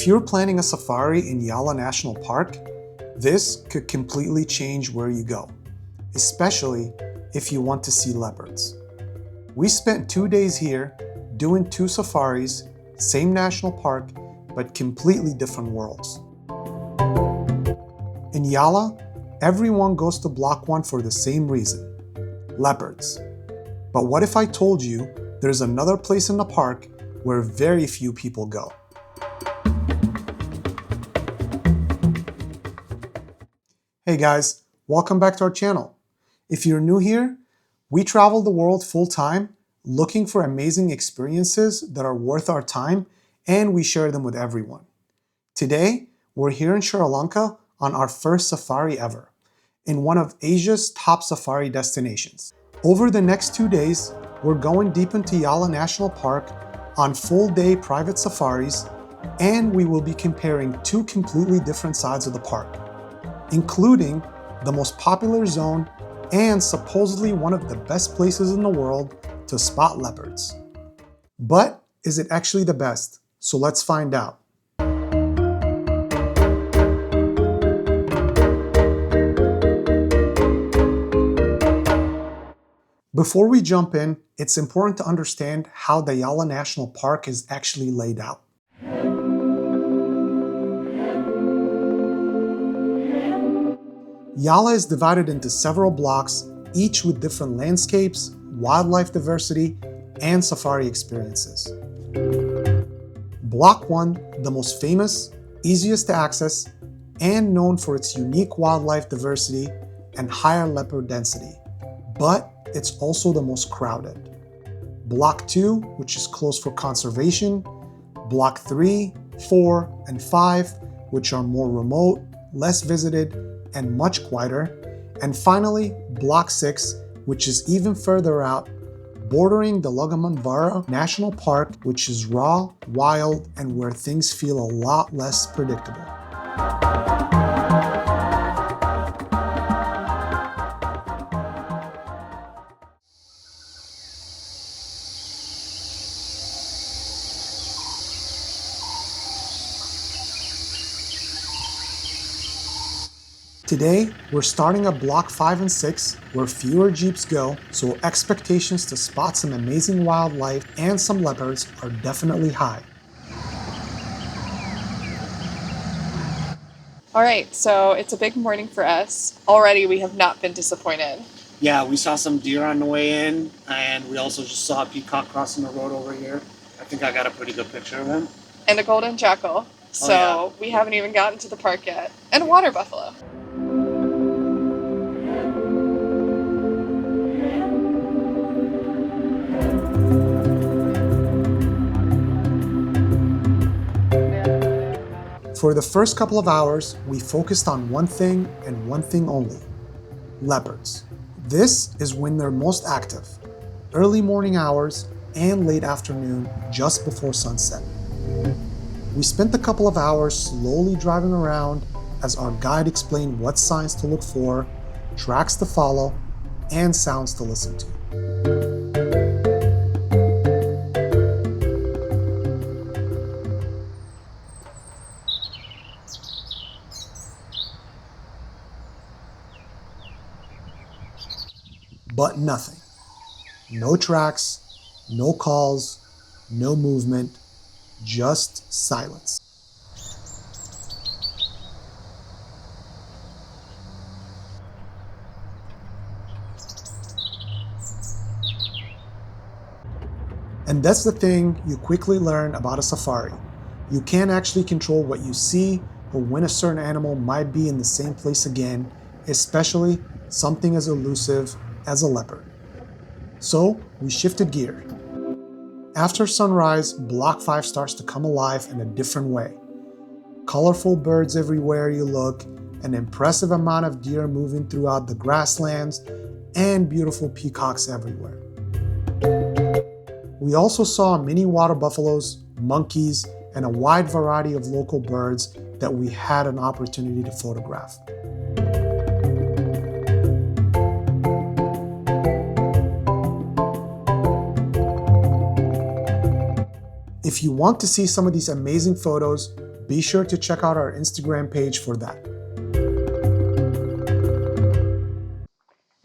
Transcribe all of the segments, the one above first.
If you're planning a safari in Yala National Park, this could completely change where you go, especially if you want to see leopards. We spent 2 days here doing 2 safaris, same national park, but completely different worlds. In Yala, everyone goes to Block 1 for the same reason: leopards. But what if I told you there's another place in the park where very few people go? Hey guys, welcome back to our channel. If you're new here, we travel the world full-time looking for amazing experiences that are worth our time, and we share them with everyone. Today, we're here in Sri Lanka on our first safari ever, in one of Asia's top safari destinations. Over the next 2 days, we're going deep into Yala National Park on full-day private safaris, and we will be comparing 2 completely different sides of the park, including the most popular zone and supposedly one of the best places in the world to spot leopards. But is it actually the best? So let's find out. Before we jump in, it's important to understand how the Yala National Park is actually laid out. Yala is divided into several blocks, each with different landscapes, wildlife diversity, and safari experiences. Block 1, the most famous, easiest to access, and known for its unique wildlife diversity and higher leopard density, but it's also the most crowded. Block 2, which is closed for conservation. Block 3, 4, and 5, which are more remote, less visited, and much quieter. And finally, Block 6, which is even further out, bordering the Yala National Park, which is raw, wild, and where things feel a lot less predictable. Today, we're starting at Block 5 and 6, where fewer jeeps go, so expectations to spot some amazing wildlife and some leopards are definitely high. All right, so it's a big morning for us. Already we have not been disappointed. Yeah, we saw some deer on the way in, and we also just saw a peacock crossing the road over here. I think I got a pretty good picture of him. And a golden jackal. So we haven't even gotten to the park yet. And a water buffalo. For the first couple of hours, we focused on one thing and one thing only: leopards. This is when they're most active, early morning hours and late afternoon just before sunset. We spent a couple of hours slowly driving around as our guide explained what signs to look for, tracks to follow, and sounds to listen to. But nothing. No tracks, no calls, no movement, just silence. And that's the thing you quickly learn about a safari. You can't actually control what you see or when a certain animal might be in the same place again, especially something as elusive as a leopard. So we shifted gear. After sunrise, Block 5 starts to come alive in a different way. Colorful birds everywhere you look, an impressive amount of deer moving throughout the grasslands, and beautiful peacocks everywhere. We also saw many water buffaloes, monkeys, and a wide variety of local birds that we had an opportunity to photograph. If you want to see some of these amazing photos, Be sure to check out our Instagram page for that.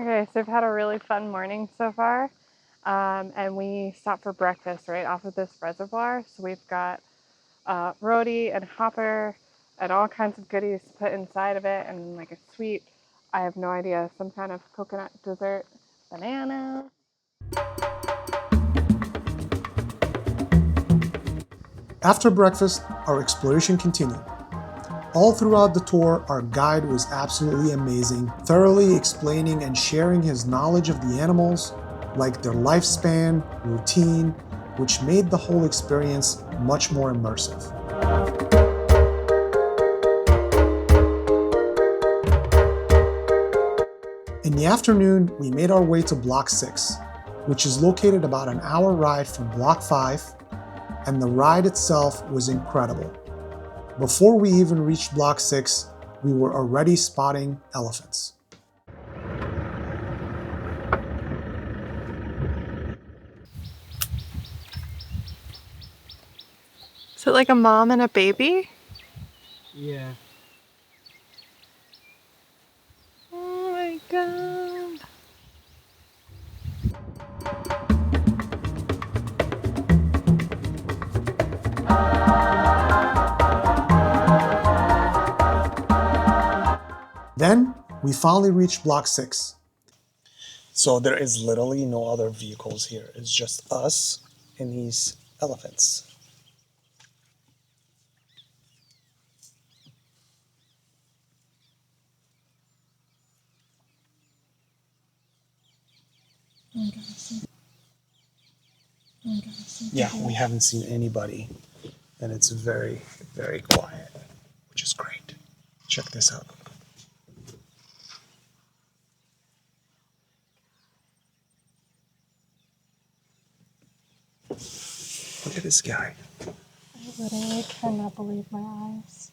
Okay, so we've had a really fun morning so far, and we stopped for breakfast right off of this reservoir. So we've got roti and hopper and all kinds of goodies to put inside of it, and like a sweet, I have no idea, some kind of coconut dessert, banana. After breakfast, our exploration continued. All throughout the tour, our guide was absolutely amazing, thoroughly explaining and sharing his knowledge of the animals, like their lifespan, routine, which made the whole experience much more immersive. In the afternoon, we made our way to Block 6, which is located about an hour ride from Block 5, and the ride itself was incredible. Before we even reached Block 6, we were already spotting elephants. Is it like a mom and a baby? Yeah. Oh my god. Then, we finally reached Block 6. So there is literally no other vehicles here. It's just us and these elephants. Yeah, we haven't seen anybody, and it's very, very quiet, which is great. Check this out. Look at this guy. I literally cannot believe my eyes.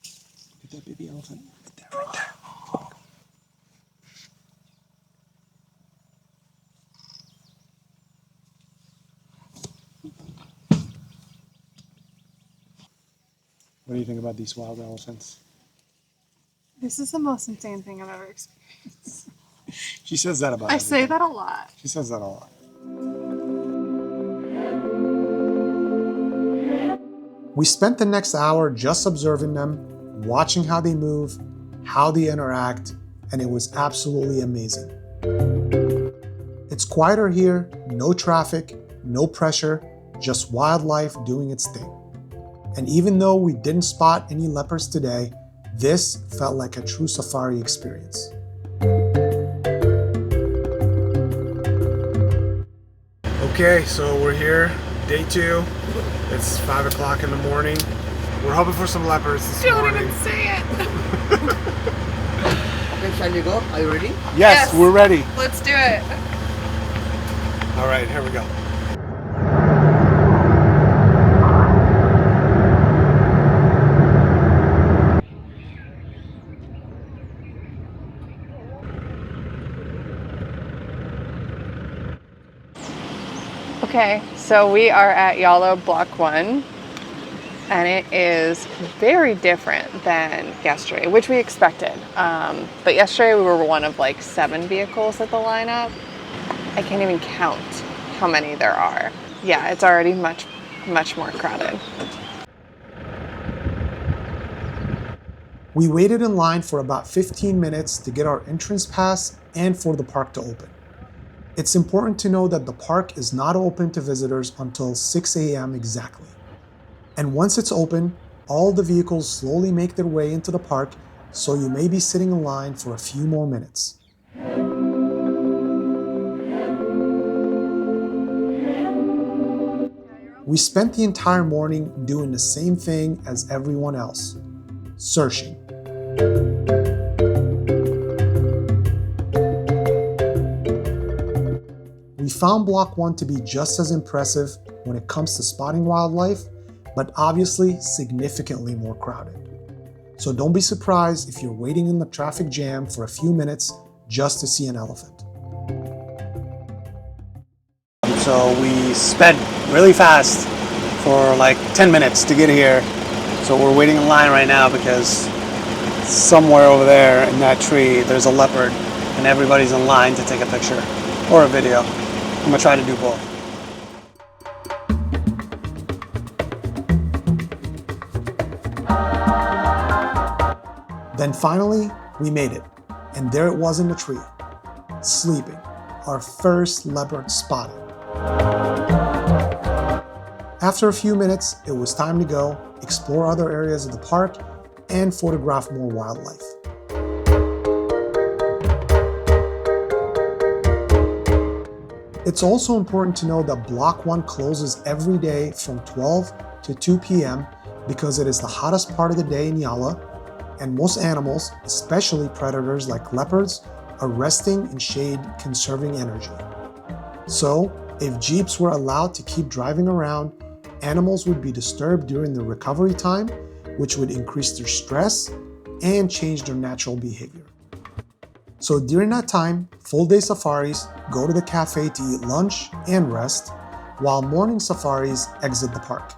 Look at that baby elephant. Look at that right there. What do you think about these wild elephants? This is the most insane thing I've ever experienced. She says that about I everything. say that a lot. She says that a lot. We spent the next hour just observing them, watching how they move, how they interact, and it was absolutely amazing. It's quieter here, no traffic, no pressure, just wildlife doing its thing. And even though we didn't spot any leopards today, this felt like a true safari experience. Okay, so we're here, day 2. It's 5 o'clock in the morning. We're hoping for some leopards this morning. Don't even say it. Okay, shall we go? Are you ready? Yes, Yes. we're ready. Let's do it. All right, here we go. Okay, so we are at Yala Block 1, and it is very different than yesterday, which we expected. But yesterday we were one of like 7 vehicles at the lineup. I can't even count how many there are. Yeah, it's already much more crowded. We waited in line for about 15 minutes to get our entrance pass and for the park to open. It's important to know that the park is not open to visitors until 6 a.m. exactly. And once it's open, all the vehicles slowly make their way into the park, so you may be sitting in line for a few more minutes. We spent the entire morning doing the same thing as everyone else, searching. We found Block 1 to be just as impressive when it comes to spotting wildlife, but obviously significantly more crowded. So don't be surprised if you're waiting in the traffic jam for a few minutes just to see an elephant. So we sped really fast for like 10 minutes to get here. So we're waiting in line right now because somewhere over there in that tree there's a leopard and everybody's in line to take a picture or a video. I'm gonna try to do both. Then finally, we made it. And there it was in the tree, sleeping, our first leopard spotted. After a few minutes, it was time to go, explore other areas of the park, and photograph more wildlife. It's also important to know that Block 1 closes every day from 12 to 2 p.m. because it is the hottest part of the day in Yala, and most animals, especially predators like leopards, are resting in shade, conserving energy. So, if jeeps were allowed to keep driving around, animals would be disturbed during the recovery time, which would increase their stress and change their natural behavior. So during that time, full-day safaris go to the cafe to eat lunch and rest, while morning safaris exit the park.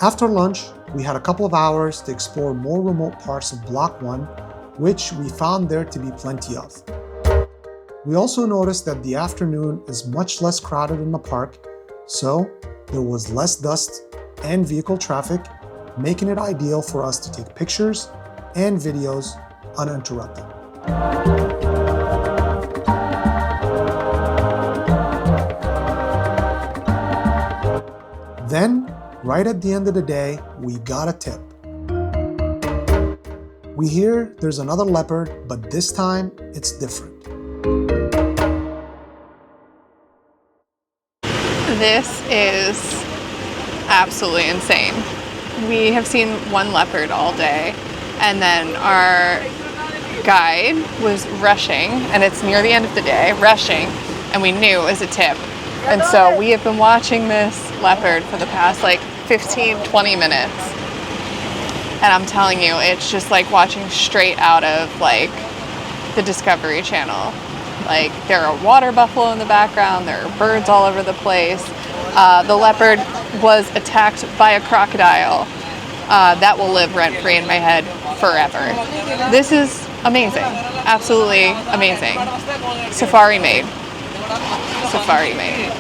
After lunch, we had a couple of hours to explore more remote parts of Block 1, which we found there to be plenty of. We also noticed that the afternoon is much less crowded in the park, so there was less dust and vehicle traffic, making it ideal for us to take pictures and videos uninterrupted. Then, right at the end of the day, we got a tip. We hear there's another leopard, but this time it's different. This is absolutely insane. We have seen one leopard all day, and then our guide was rushing, and it's near the end of the day, rushing, and we knew it was a tip. And so we have been watching this leopard for the past like 15, 20 minutes. And I'm telling you, it's just like watching straight out of like the Discovery Channel. Like there are water buffalo in the background, there are birds all over the place. The leopard was attacked by a crocodile. That will live rent-free in my head forever. This is amazing, absolutely amazing. Safari made. Safari made.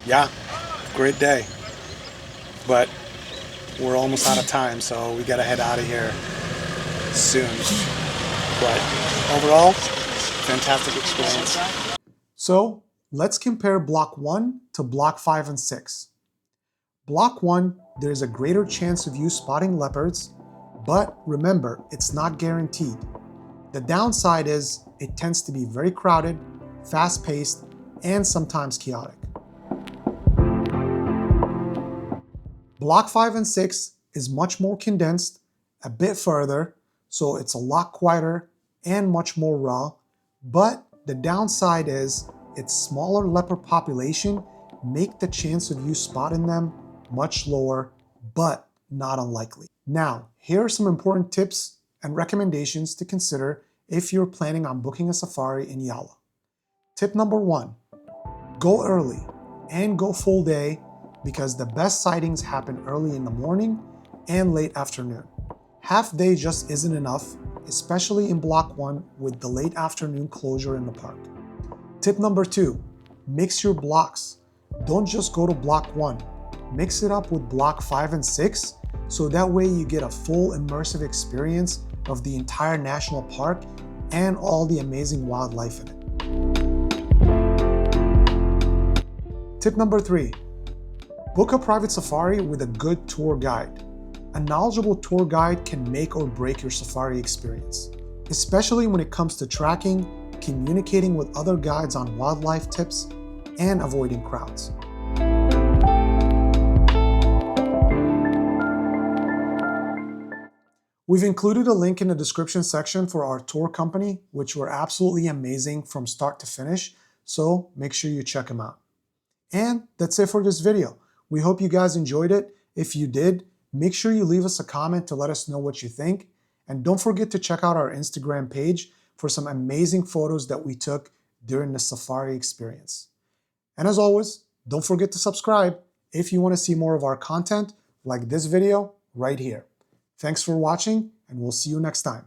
Yeah, great day. But we're almost out of time, so we gotta head out of here soon. But overall, fantastic experience. So let's compare Block 1 to Block 5 and 6. Block 1, there's a greater chance of you spotting leopards, but remember, it's not guaranteed. The downside is it tends to be very crowded, fast-paced, and sometimes chaotic. Block 5 and 6 is much more condensed, a bit further, so it's a lot quieter and much more raw, but the downside is its smaller leopard population make the chance of you spotting them much lower, but not unlikely. Now, here are some important tips and recommendations to consider if you're planning on booking a safari in Yala. Tip number 1, go early and go full day because the best sightings happen early in the morning and late afternoon. Half day just isn't enough, especially in Block 1 with the late afternoon closure in the park. Tip number 2, mix your blocks. Don't just go to Block 1. Mix it up with Block 5 and 6 so that way you get a full immersive experience of the entire national park and all the amazing wildlife in it. Tip number 3, book a private safari with a good tour guide. A knowledgeable tour guide can make or break your safari experience, especially when it comes to tracking, communicating with other guides on wildlife tips, and avoiding crowds. We've included a link in the description section for our tour company, which were absolutely amazing from start to finish, so make sure you check them out. And that's it for this video. We hope you guys enjoyed it. If you did, make sure you leave us a comment to let us know what you think. And don't forget to check out our Instagram page for some amazing photos that we took during the safari experience. And as always, don't forget to subscribe if you want to see more of our content like this video right here. Thanks for watching, and we'll see you next time.